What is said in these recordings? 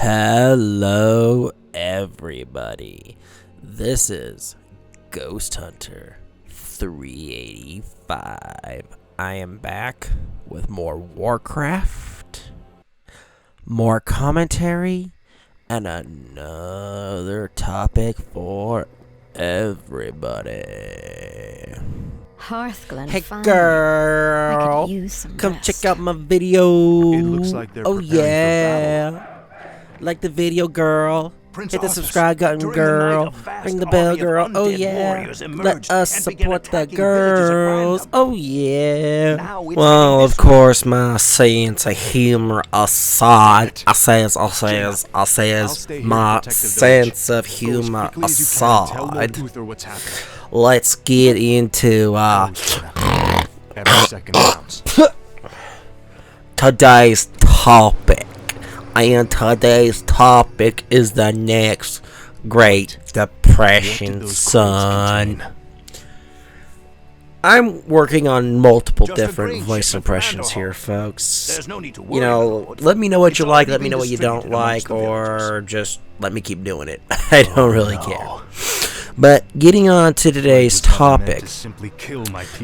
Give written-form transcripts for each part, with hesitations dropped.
Hello, everybody. This is Ghost Hunter 385. I am back with more Warcraft, more commentary, and another topic for everybody. Hearthglen, hey fine. girl, I could use some come rest. check out my video. It looks like they're oh preparing for yeah, battle. like the video, girl. Prince Hit the Arthas, subscribe button, during the night, girl. a vast Ring the army bell, of girl. Oh undead yeah, warriors let emerged us and began support the attacking villages at girls. random. Oh yeah. Now it's Well, heading of this course, my sense of humor aside, I says, I'll stay here my to protect the village. sense of Go as humor quickly as you can, tell Lord aside, Uther what's happening. let's get into Every second counts. today's topic. And today's topic is the next Great Depression, son. I'm working on multiple Just a different grain voice shipment for impressions here, Vanderhall. folks. There's no need to worry You know, about let me know what It's you like, already let me been know what you don't distributed amongst like, the or villagers. just let me keep doing it. I don't really care. But getting on to today's topic.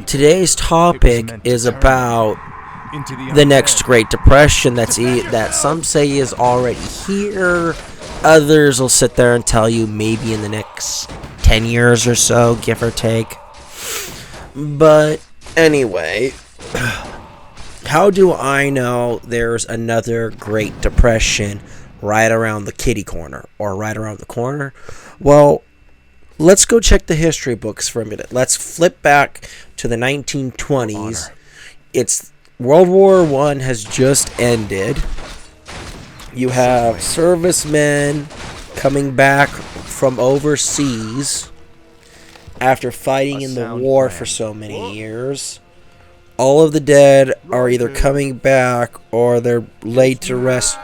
Today's topic is about the next Great Depression that some say is already here. Others will sit there and tell you maybe in the next 10 years or so, give or take. But anyway, how do I know there's another Great Depression right around the kitty corner or right around the corner? Well, let's go check the history books for a minute. Let's flip back to the 1920s. It's World War I has just ended. You have servicemen coming back from overseas after fighting in the war for so many years. All of the dead are either coming back or they're laid to rest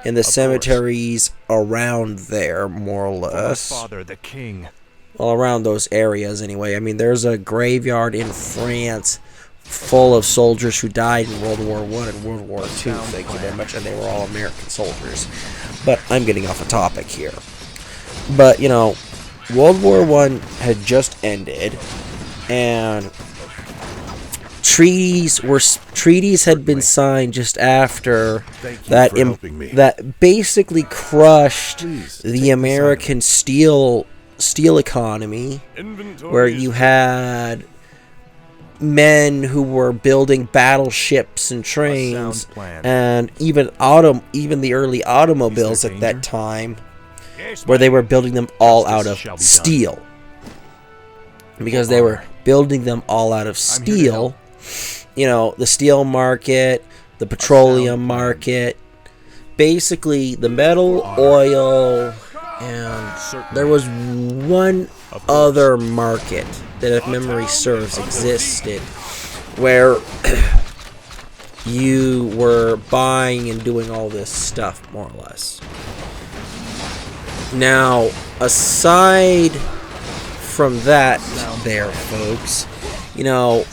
in the cemeteries around there, more or less. Father, the king. Well, around those areas anyway. I mean, there's a graveyard in France full of soldiers who died in World War I and World War II, thank you very much, and they were all American soldiers. But I'm getting off a topic here. But, you know, World War I had just ended, and treaties had been signed just after that basically crushed the American steel economy, where you had men who were building battleships and trains, and even the early automobiles at that time, where they were building them all out of steel. Because they were building them all out of steel, you know, the steel market, the petroleum market, basically the metal, oil, and there was one other market that, if memory serves, existed, where you were buying and doing all this stuff, more or less. Now, aside from that there, folks, you know,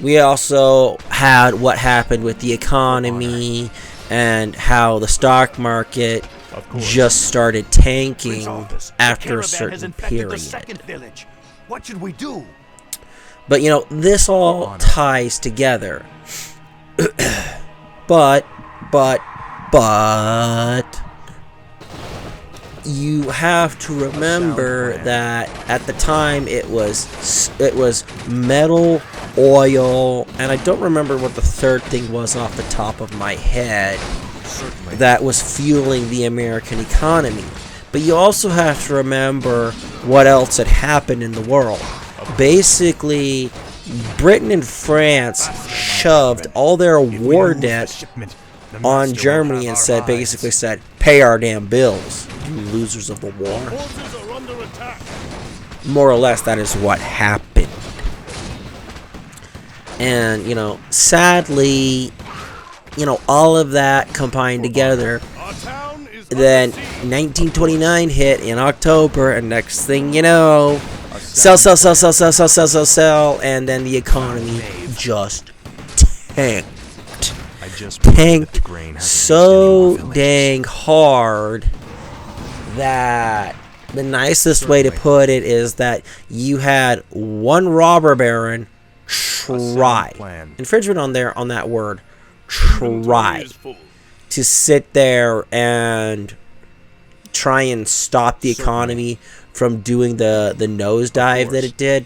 we also had what happened with the economy and how the stock market just started tanking after a certain period. What should we do? But, you know, this all ties together. but you have to remember that at the time it was metal, oil, and I don't remember what the third thing was off the top of my head that was fueling the American economy. But you also have to remember what else had happened in the world. Basically, Britain and France shoved all their war debt on Germany and basically said, pay our damn bills, you losers of the war. More or less, that is what happened. And, you know, sadly, you know, all of that combined together, then 1929 hit in October, and next thing you know, sell, and then the economy just tanked. just proved that tanked the grain hasn't so reached any more dang hard that the nicest way to put it is that you had one robber baron try, infringement on that word, try to sit there and try and stop the economy from doing the nosedive that it did.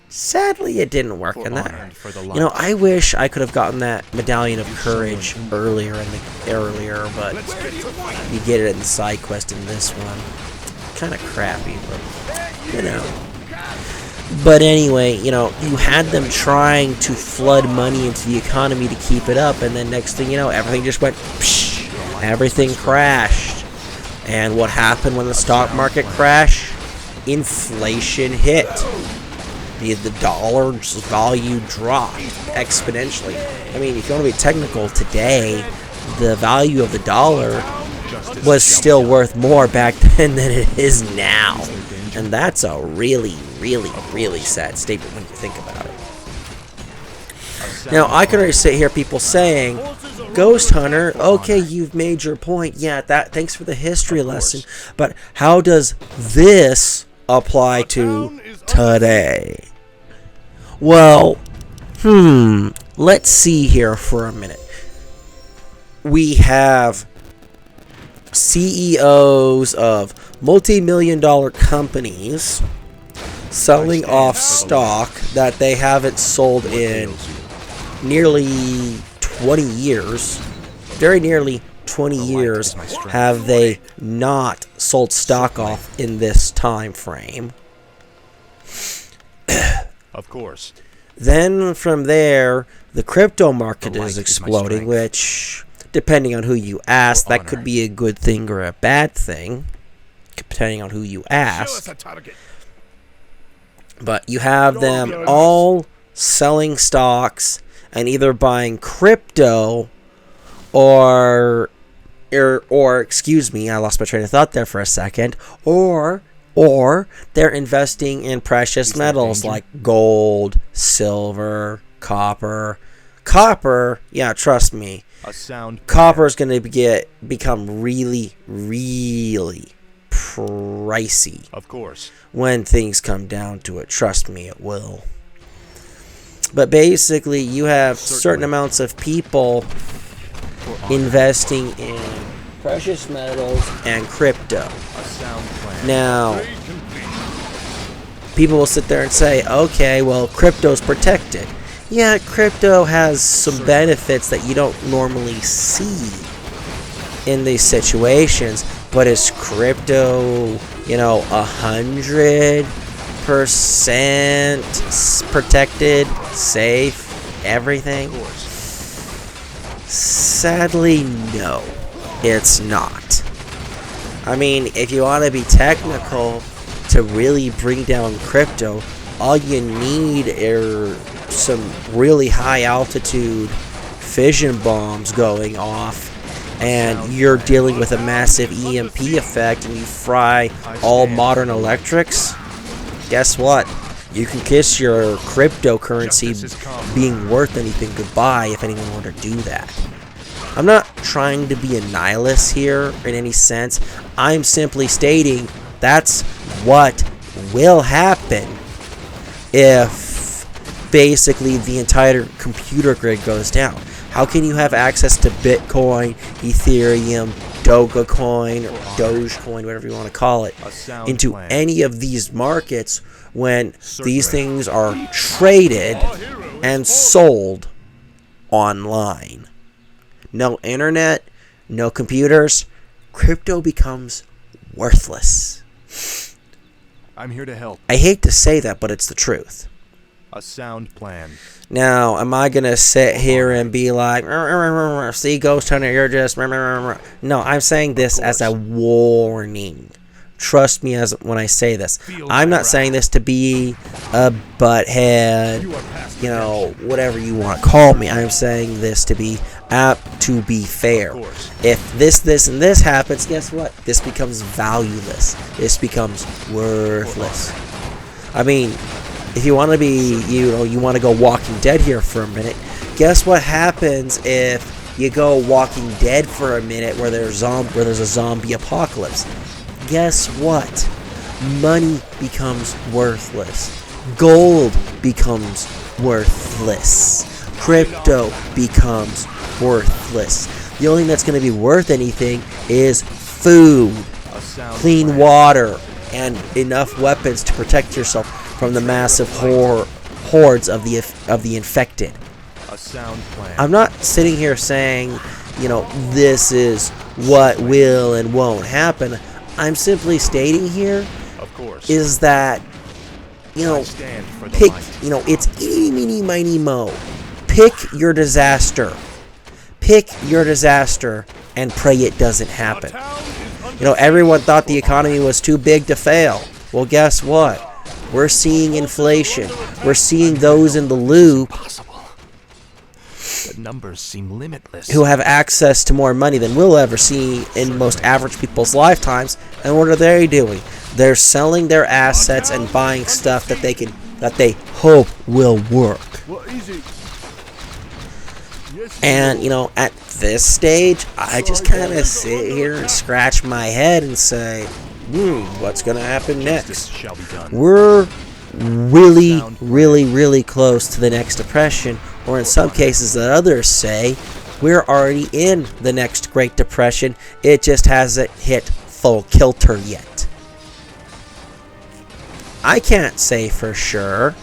Sadly, it didn't work in that. You know, I wish I could have gotten that Medallion of Courage earlier, but you get it in the side quest in this one. Kind of crappy, but you know. But anyway, you know, you had them trying to flood money into the economy to keep it up, and then next thing you know, everything just went psh, everything crashed. And what happened when the stock market crashed? Inflation hit. The dollar's value dropped exponentially. I mean, if you want to be technical, today, the value of the dollar was still worth more back then than it is now. And that's a really, really, really sad statement when you think about it. Now, I can already sit here, people saying, Ghost Hunter, okay, you've made your point. Yeah, thanks for the history lesson. But how does this apply to today? Well, let's see here for a minute. We have CEOs of multi-million-dollar companies selling off stock that they haven't sold in nearly 20 years. Very nearly 20 years have they not sold stock off in this time frame. Of course. Then from there, the crypto market is exploding, which, depending on who you ask, that could be a good thing or a bad thing, depending on who you ask. But you have them all selling stocks and either buying crypto or excuse me, I lost my train of thought there for a second, or they're investing in precious metals like gold, silver, copper. Copper, yeah, trust me. Copper is going to become really, really pricey. Of course. When things come down to it, trust me, it will. But basically, you have certain amounts of people investing in precious metals and crypto. Now, people will sit there and say, okay, well, crypto's protected. Yeah, crypto has some benefits that you don't normally see in these situations, but is crypto, 100% protected, safe, everything? Sadly, no, it's not. I mean, if you want to be technical to really bring down crypto, all you need are some really high altitude fission bombs going off, and you're dealing with a massive EMP effect, and you fry all modern electrics. Guess what? You can kiss your cryptocurrency being worth anything goodbye if anyone were to do that. I'm not trying to be a nihilist here in any sense. I'm simply stating that's what will happen if basically the entire computer grid goes down. How can you have access to Bitcoin, Ethereum, Dogecoin, or Dogecoin, whatever you want to call it, into any of these markets when these things are traded and sold online? No internet, no computers, crypto becomes worthless. I'm here to help. I hate to say that, but it's the truth. A sound plan. Now, am I going to sit here and be like, see, Ghost Hunter, you're just... No, I'm saying this as a warning. Trust me when I say this. I'm not saying this to be a butthead, whatever you want to call me. I'm saying this to be apt to be fair. If this, and this happens, guess what? This becomes valueless. This becomes worthless. I mean, if you want to be, you want to go Walking Dead here for a minute, guess what happens if you go Walking Dead for a minute where there's a zombie apocalypse? Guess what? Money becomes worthless. Gold becomes worthless. Crypto becomes worthless. The only thing that's going to be worth anything is food, clean water, and enough weapons to protect yourself from the massive hordes of the infected. A sound plan. I'm not sitting here saying, this is what will and won't happen. I'm simply stating here Of course. is that, Stand for the pick, light. it's eeny, meeny, miny, mo. Pick your disaster. Pick your disaster and pray it doesn't happen. Everyone thought the economy was too big to fail. Well, guess what? We're seeing inflation. We're seeing those in the loop The numbers seem limitless. who have access to more money than we'll ever see in most average people's lifetimes. And what are they doing? They're selling their assets and buying stuff that they hope will work. And at this stage, I just kind of sit here and scratch my head and say, what's going to happen next? Shall be done. We're really, really, really close to the next depression, or in some cases that others say, we're already in the next Great Depression. It just hasn't hit full kilter yet. I can't say for sure.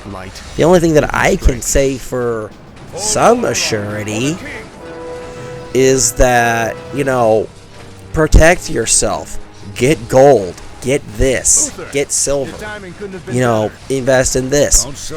Light. The only thing that I can say for some assurity is that, protect yourself. Get gold. Get this. Get silver. Invest in this.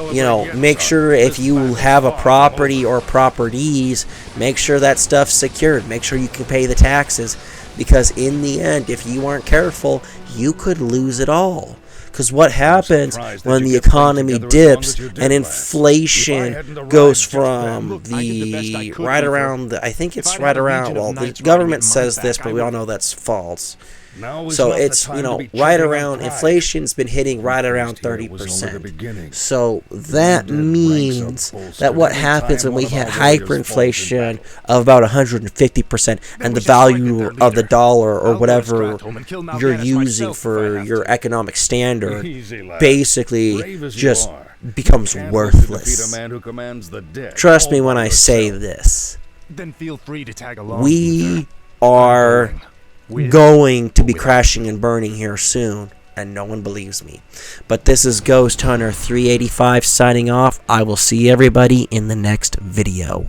Make sure if you have a property or properties, make sure that stuff's secured. Make sure you can pay the taxes. Because in the end, if you aren't careful, you could lose it all. Because what happens when the economy dips and inflation goes from the government says this, but we all know that's false. So it's, right around, inflation's been hitting right around 30%. So that means that what happens when we hit hyperinflation of about 150% and the value of the dollar or whatever you're using for your economic standard basically just becomes worthless. Trust me when I say this. Then feel free to tag along. We are going to be crashing and burning here soon, and no one believes me. But this is Ghost Hunter 385 signing off. I will see everybody in the next video.